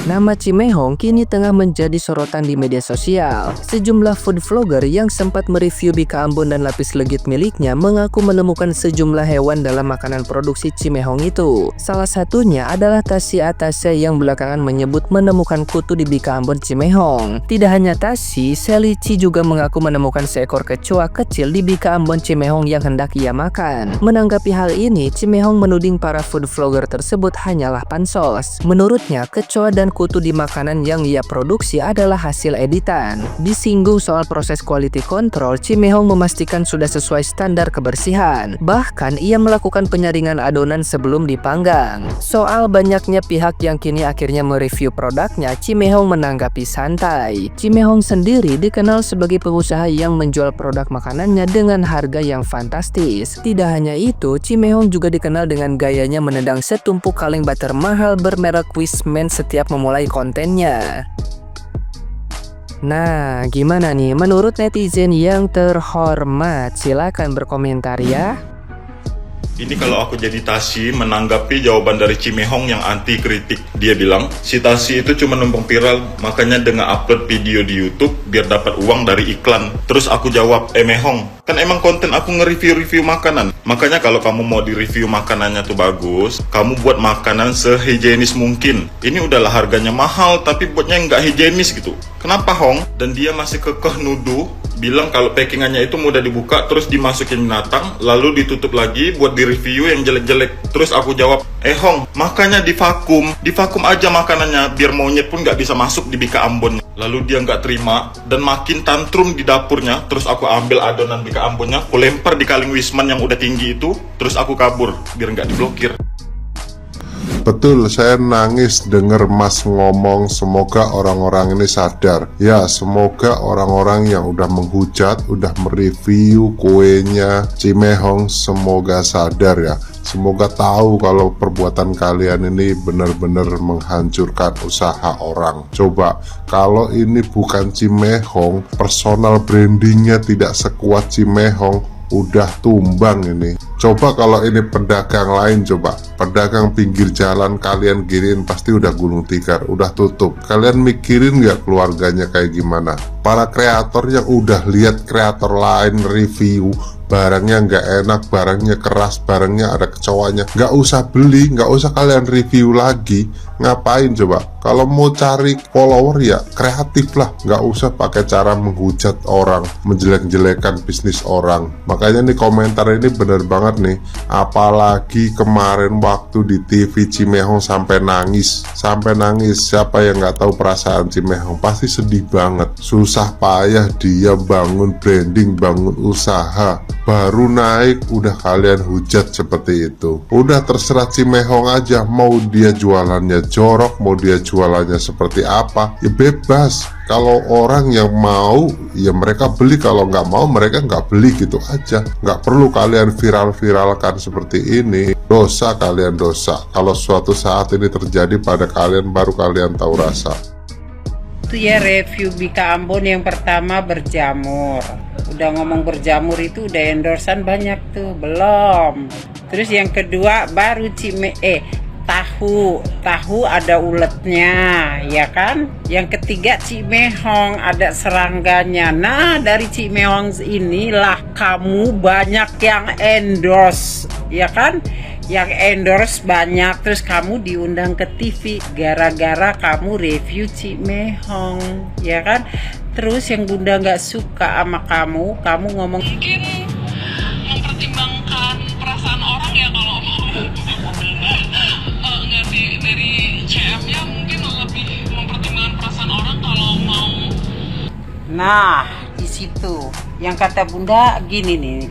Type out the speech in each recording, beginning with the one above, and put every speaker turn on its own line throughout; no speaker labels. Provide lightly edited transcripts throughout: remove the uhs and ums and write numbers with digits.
Nama Cimehong kini tengah menjadi sorotan di media sosial. Sejumlah food vlogger yang sempat mereview bika Ambon dan lapis legit miliknya mengaku menemukan sejumlah hewan dalam makanan produksi Cimehong itu. Salah satunya adalah Tasi Atase yang belakangan menyebut menemukan kutu di bika Ambon Cimehong. Tidak hanya Tasi, Selici juga mengaku menemukan seekor kecoa kecil di bika Ambon Cimehong yang hendak ia makan. Menanggapi hal ini, Cimehong menuding para food vlogger tersebut hanyalah pansos. Menurutnya, kecoa dan kutu di makanan yang ia produksi adalah hasil editan. Disinggung soal proses quality control, Cimehong memastikan sudah sesuai standar kebersihan. Bahkan ia melakukan penyaringan adonan sebelum dipanggang. Soal banyaknya pihak yang kini akhirnya mereview produknya, Cimehong menanggapi santai. Cimehong sendiri dikenal sebagai pengusaha yang menjual produk makanannya dengan harga yang fantastis. Tidak hanya itu, Cimehong juga dikenal dengan gayanya menendang setumpuk kaleng butter mahal bermerek Wisman setiap memulai kontennya. Nah, gimana nih menurut netizen yang terhormat? Silakan berkomentar ya.
Ini kalau aku jadi Tasi menanggapi jawaban dari Cimehong yang anti kritik. Dia bilang, si Tasi itu cuma numpang viral, makanya dengan upload video di YouTube biar dapat uang dari iklan. Terus aku jawab, Mehong, kan emang konten aku nge-review makanan. Makanya kalau kamu mau di-review makanannya tuh bagus, kamu buat makanan sehigienis mungkin. Ini udahlah harganya mahal, tapi buatnya nggak higienis gitu. Kenapa Hong? Dan dia masih kekeh nuduh, bilang kalau packingannya itu mudah dibuka terus dimasukin binatang lalu ditutup lagi buat di-review yang jelek-jelek. Terus aku jawab, Hong, makanya divakum aja makanannya biar monyet pun nggak bisa masuk di bika Ambon. Lalu dia nggak terima dan makin tantrum di dapurnya. Terus aku ambil adonan bika Ambonnya, aku lempar di kaleng Wisman yang udah tinggi itu, terus aku kabur biar nggak diblokir.
Betul, saya nangis denger Mas ngomong semoga orang-orang ini sadar. Ya, semoga orang-orang yang udah menghujat, udah mereview kuenya Cimehong, semoga sadar ya. Semoga tahu kalau perbuatan kalian ini benar-benar menghancurkan usaha orang. Coba, kalau ini bukan Cimehong, personal brandingnya tidak sekuat Cimehong, udah tumbang ini. Coba kalau ini pedagang lain, coba pedagang pinggir jalan kalian giniin pasti udah gulung tikar, udah tutup. Kalian mikirin nggak keluarganya kayak gimana? Para kreator yang udah lihat kreator lain review barangnya nggak enak, barangnya keras, barangnya ada kecoanya, nggak usah beli, nggak usah kalian review lagi. Ngapain coba? Kalau mau cari follower ya kreatif lah, nggak usah pakai cara menghujat orang, menjelek-jelekan bisnis orang. Makanya nih komentar ini bener banget nih. Apalagi kemarin waktu di TV Cimehong sampai nangis. Siapa yang nggak tahu perasaan Cimehong? Pasti sedih banget. Susah payah dia bangun branding, bangun usaha, baru naik udah kalian hujat seperti itu. Udah terserah Cimehong aja, mau dia jualannya jorok, mau dia jualannya seperti apa, ya bebas. Kalau orang yang mau, ya mereka beli. Kalau nggak mau, mereka nggak beli, gitu aja. Nggak perlu kalian viral-viralkan seperti ini. Dosa kalian, dosa. Kalau suatu saat ini terjadi pada kalian, baru kalian tahu rasa.
Itu ya review bika Ambon yang pertama berjamur. Udah ngomong berjamur itu udah endorsan banyak tuh, belum. Terus yang kedua baru tahu ada uletnya, ya kan? Yang ketiga Cimehong ada serangganya. Nah, dari Cimehong inilah kamu banyak yang endorse, ya kan? Yang endorse banyak, terus kamu diundang ke TV gara-gara kamu review Cimehong, ya kan? Terus yang bunda nggak suka sama kamu ngomong
mungkin mempertimbangkan perasaan orang ya kalau dari CM-nya mungkin lebih mempertimbangkan perasaan orang kalau mau.
Nah, di situ yang kata bunda gini,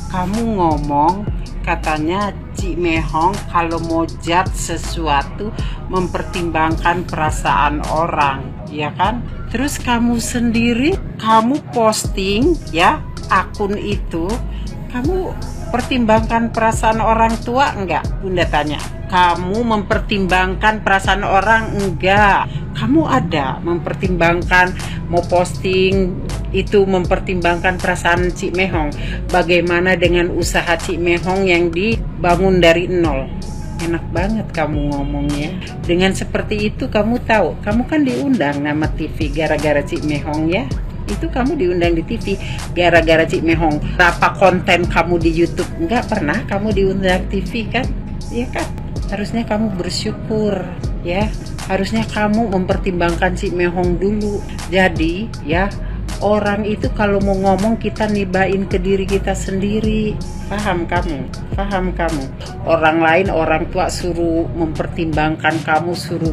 kamu ngomong katanya Cimehong kalau mau jat sesuatu mempertimbangkan perasaan orang, ya kan? Terus kamu sendiri, kamu posting ya akun itu, kamu pertimbangkan perasaan orang tua enggak? Bunda tanya. Kamu mempertimbangkan perasaan orang enggak? Kamu ada mempertimbangkan mau posting itu mempertimbangkan perasaan Cimehong? Bagaimana dengan usaha Cimehong yang dibangun dari nol? Enak banget kamu ngomongnya. Dengan seperti itu kamu tahu, kamu kan diundang nama TV gara-gara Cik Mehong ya. Itu kamu diundang di TV gara-gara Cik Mehong. Berapa konten kamu di YouTube? Enggak pernah kamu diundang TV kan? Iya kan? Harusnya kamu bersyukur ya. Harusnya kamu mempertimbangkan Cik Mehong dulu. Jadi ya, orang itu kalau mau ngomong kita nibain ke diri kita sendiri. Paham kamu? Paham kamu? Orang lain, orang tua suruh mempertimbangkan kamu, suruh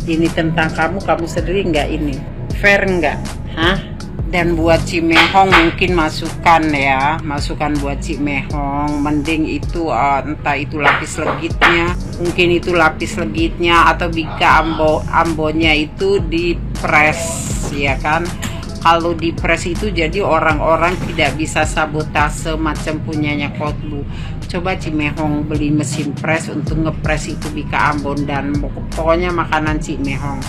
ini tentang kamu sendiri nggak ini. Fair nggak? Hah? Dan buat Cik Mehong mungkin masukan ya, masukan buat Cik Mehong, mending itu entah itu lapis legitnya, mungkin itu lapis legitnya atau bika ambonya itu dipres ya kan. Kalau dipres itu jadi orang-orang tidak bisa sabotase macam punyanya Kotbu. Coba Cik Mehong beli mesin pres untuk ngepres itu bika ambon dan pokoknya makanan Cik Mehong.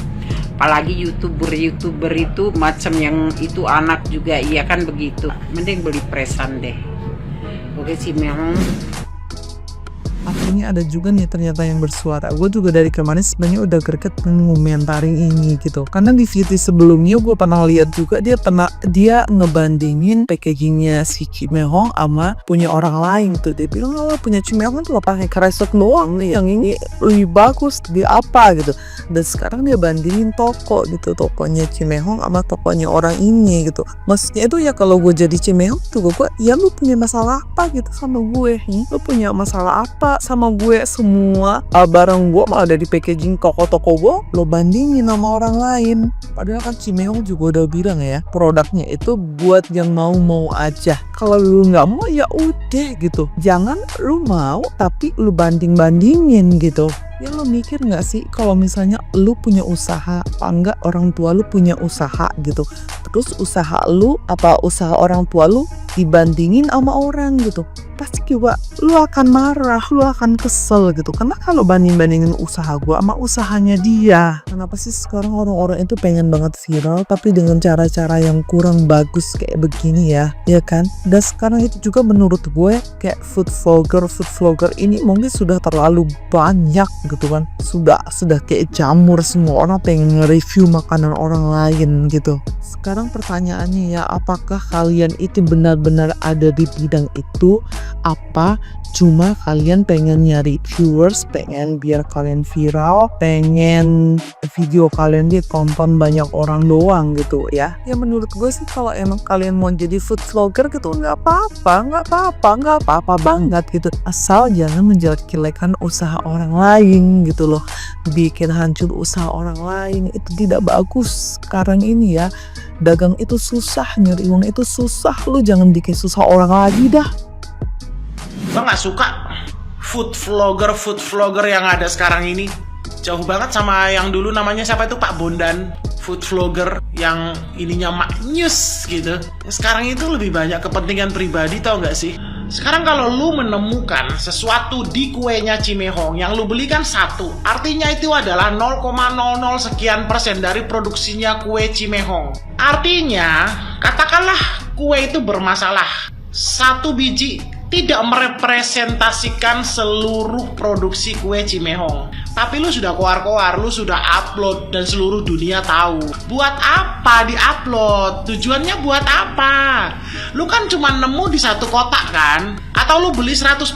Apalagi youtuber itu macam yang itu anak juga iya kan begitu. Mending beli presan deh. Oke Cik Mehong.
Akhirnya ada juga nih ternyata yang bersuara. Gue juga dari kemarin sebenarnya udah greget ngomentarin ini gitu. Karena di video sebelumnya gue pernah lihat juga dia ngebandingin packagingnya si Cik Mehong sama punya orang lain tuh. Dia bilang kalau punya Cik Mehong tuh pakai kresek doang nih, yang ini lebih bagus di apa gitu. Dan sekarang dia bandingin toko gitu, tokonya Cik Mehong sama tokonya orang ini gitu. Maksudnya itu ya kalau gue jadi Cik Mehong tuh gue ya lu punya masalah apa gitu sama gue? Lu punya masalah apa sama gue? Semua barang gue malah dari packaging toko-toko gue lo bandingin sama orang lain. Padahal kan Cik Mehong juga udah bilang ya, produknya itu buat yang mau aja. Kalau lu nggak mau ya udah gitu, jangan lu mau tapi lu bandingin gitu. Ya lo mikir gak sih kalau misalnya lu punya usaha, apa enggak orang tua lu punya usaha gitu, terus usaha lu apa usaha orang tua lu dibandingin sama orang gitu, pasti juga lu akan marah, lu akan kesel gitu. Karena kalau bandingin usaha gua sama usahanya dia, kenapa sih sekarang orang-orang itu pengen banget viral tapi dengan cara-cara yang kurang bagus kayak begini ya kan? Dan sekarang itu juga menurut gue kayak food vlogger ini mungkin sudah terlalu banyak gitu kan, sudah kayak jamur, semua orang pengen nge-review makanan orang lain gitu. Sekarang pertanyaannya ya, apakah kalian itu benar-benar ada di bidang itu, apa cuma kalian pengen nyari viewers, pengen biar kalian viral, pengen video kalian ditonton banyak orang doang gitu ya? Ya menurut gue sih kalau emang kalian mau jadi food vlogger gitu nggak apa-apa banget gitu, asal jangan menjelek-jelekan usaha orang lain gitu loh, bikin hancur usaha orang lain itu tidak bagus. Sekarang ini ya dagang itu susah, nyari uang itu susah, lu jangan bikin susah orang lagi dah.
Gue gak suka food vlogger yang ada sekarang ini. Jauh banget sama yang dulu namanya siapa itu, Pak Bondan. Food vlogger yang ininya maknyus gitu. Sekarang itu lebih banyak kepentingan pribadi, tau gak sih? Sekarang kalau lu menemukan sesuatu di kuenya Cik Mehong yang lu belikan satu, artinya itu adalah 0,00 sekian persen dari produksinya kue Cik Mehong. Artinya, katakanlah kue itu bermasalah. Satu biji tidak merepresentasikan seluruh produksi kue Cik Mehong. Tapi lu sudah koar-koar, lu sudah upload dan seluruh dunia tahu. Buat apa di-upload? Tujuannya buat apa? Lu kan cuma nemu di satu kotak kan? Atau lu beli 100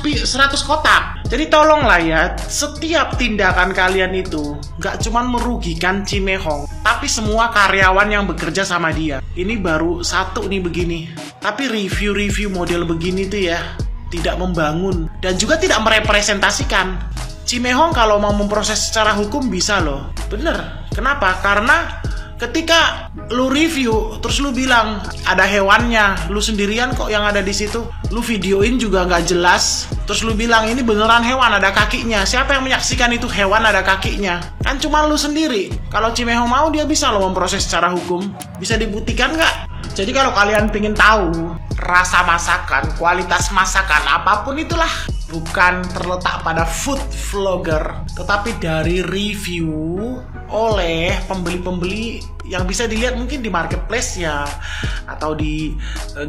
kotak? Jadi tolonglah ya, setiap tindakan kalian itu gak cuma merugikan Cik Mehong, tapi semua karyawan yang bekerja sama dia. Ini baru satu nih begini. Tapi review model begini tuh ya tidak membangun dan juga tidak merepresentasikan. Cik Mehong kalau mau memproses secara hukum bisa loh. Bener. Kenapa? Karena ketika lu review terus lu bilang ada hewannya, lu sendirian kok yang ada di situ, lu videoin juga nggak jelas, terus lu bilang ini beneran hewan ada kakinya, siapa yang menyaksikan itu hewan ada kakinya? Kan cuma lu sendiri. Kalau Cik Mehong mau dia bisa loh memproses secara hukum. Bisa dibuktikan nggak? Jadi kalau kalian pengen tahu rasa masakan, kualitas masakan, apapun itulah, bukan terletak pada food vlogger, tetapi dari review oleh pembeli-pembeli yang bisa dilihat mungkin di marketplace ya, atau di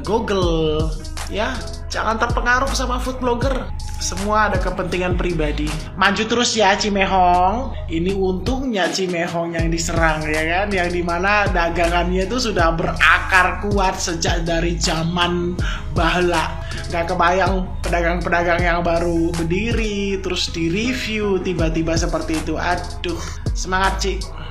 Google Ya, jangan terpengaruh sama food blogger. Semua ada kepentingan pribadi. Maju terus ya Cimehong. Ini untungnya Cimehong yang diserang ya kan, yang dimana dagangannya itu sudah berakar kuat sejak dari zaman bahla. Gak kebayang pedagang-pedagang yang baru berdiri terus di review tiba-tiba seperti itu. Aduh, semangat Ci.